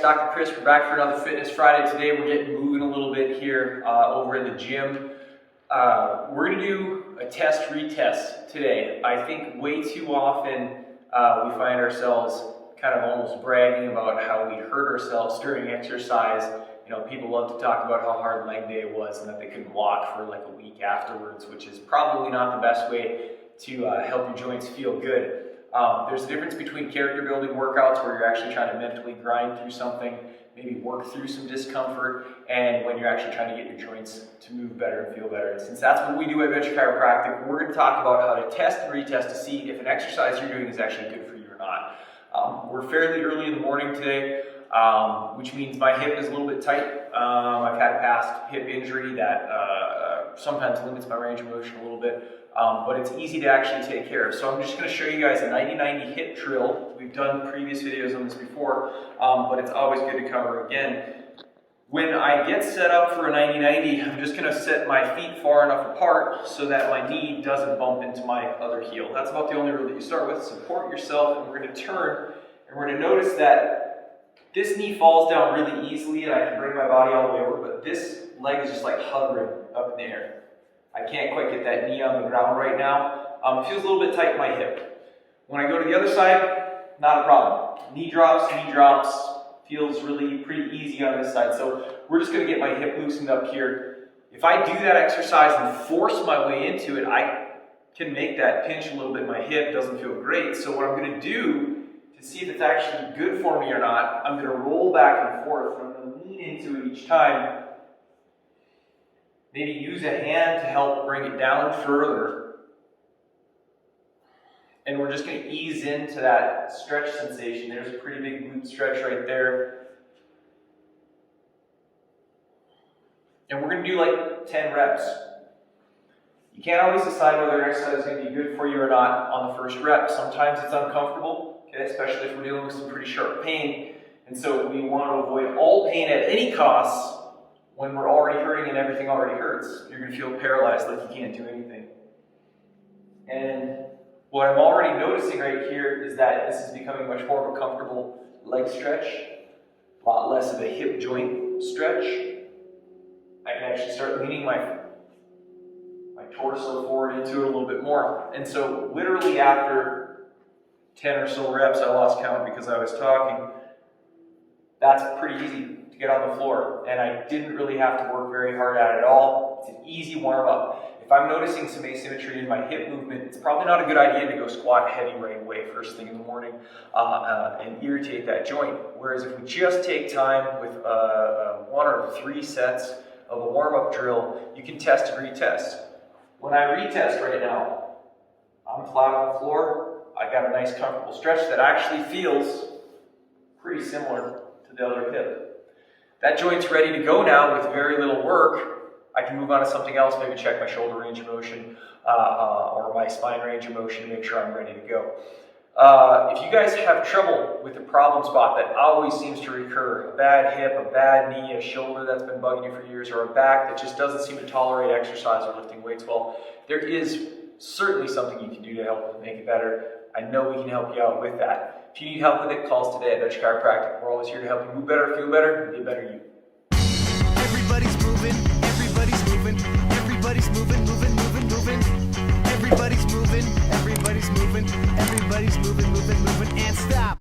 Dr. Chris. We're back for another Fitness Friday. Today we're getting moving a little bit here over in the gym. We're going to do a test retest today. I think way too often we find ourselves kind of almost bragging about how we hurt ourselves during exercise. You know, people love to talk about how hard leg day was and that they couldn't walk for like a week afterwards, which is probably not the best way to help your joints feel good. There's a difference between character building workouts where you're actually trying to mentally grind through something, maybe work through some discomfort, and when you're actually trying to get your joints to move better and feel better. And since that's what we do at Venture Chiropractic, we're going to talk about how to test and retest to see if an exercise you're doing is actually good for you or not. We're fairly early in the morning today, which means my hip is a little bit tight. I've had a past hip injury that sometimes limits my range of motion a little bit. But it's easy to actually take care of. So I'm just going to show you guys a 90-90 hip drill. We've done previous videos on this before, but it's always good to cover again. When I get set up for a 90-90, I'm just going to set my feet far enough apart so that my knee doesn't bump into my other heel. That's about the only rule that you start with. Support yourself, and we're going to turn, and we're going to notice that this knee falls down really easily, and I can bring my body all the way over, but this leg is just like hovering up in the air. I can't quite get that knee on the ground right now. It feels a little bit tight in my hip. When I go to the other side, not a problem. Knee drops, feels really pretty easy on this side. So we're just gonna get my hip loosened up here. If I do that exercise and force my way into it, I can make that pinch a little bit in my hip. Doesn't feel great. So what I'm gonna do to see if it's actually good for me or not, I'm gonna roll back and forth. And I'm gonna lean into it each time. Maybe use a hand to help bring it down further. And we're just going to ease into that stretch sensation. There's a pretty big glute stretch right there. And we're going to do like 10 reps. You can't always decide whether an exercise is going to be good for you or not on the first rep. Sometimes it's uncomfortable, okay, especially if we're dealing with some pretty sharp pain. And so we want to avoid all pain at any cost. When we're already hurting and everything already hurts, you're going to feel paralyzed like you can't do anything. And what I'm already noticing right here is that this is becoming much more of a comfortable leg stretch, a lot less of a hip joint stretch. I can actually start leaning my torso forward into it a little bit more. And so literally after 10 or so reps, I lost count because I was talking, that's pretty easy to get on the floor, and I didn't really have to work very hard at it at all. It's an easy warm-up. If I'm noticing some asymmetry in my hip movement, it's probably not a good idea to go squat heavy right away first thing in the morning and irritate that joint. Whereas if we just take time with 1 or 3 sets of a warm-up drill, you can test and retest. When I retest right now, I'm flat on the floor. I got a nice comfortable stretch that actually feels pretty similar to the other hip. That joint's ready to go now with very little work. I can move on to something else, maybe check my shoulder range of motion or my spine range of motion to make sure I'm ready to go. If you guys have trouble with a problem spot that always seems to recur, a bad hip, a bad knee, a shoulder that's been bugging you for years, or a back that just doesn't seem to tolerate exercise or lifting weights well, there is certainly something you can do to help make it better. I know we can help you out with that. If you need help with it, call us today at Venture Chiropractic. We're always here to help you move better, feel better, and be a better you. Everybody's moving, everybody's moving, everybody's moving, moving, moving, moving. Everybody's moving, everybody's moving, everybody's moving, moving, moving, and stop.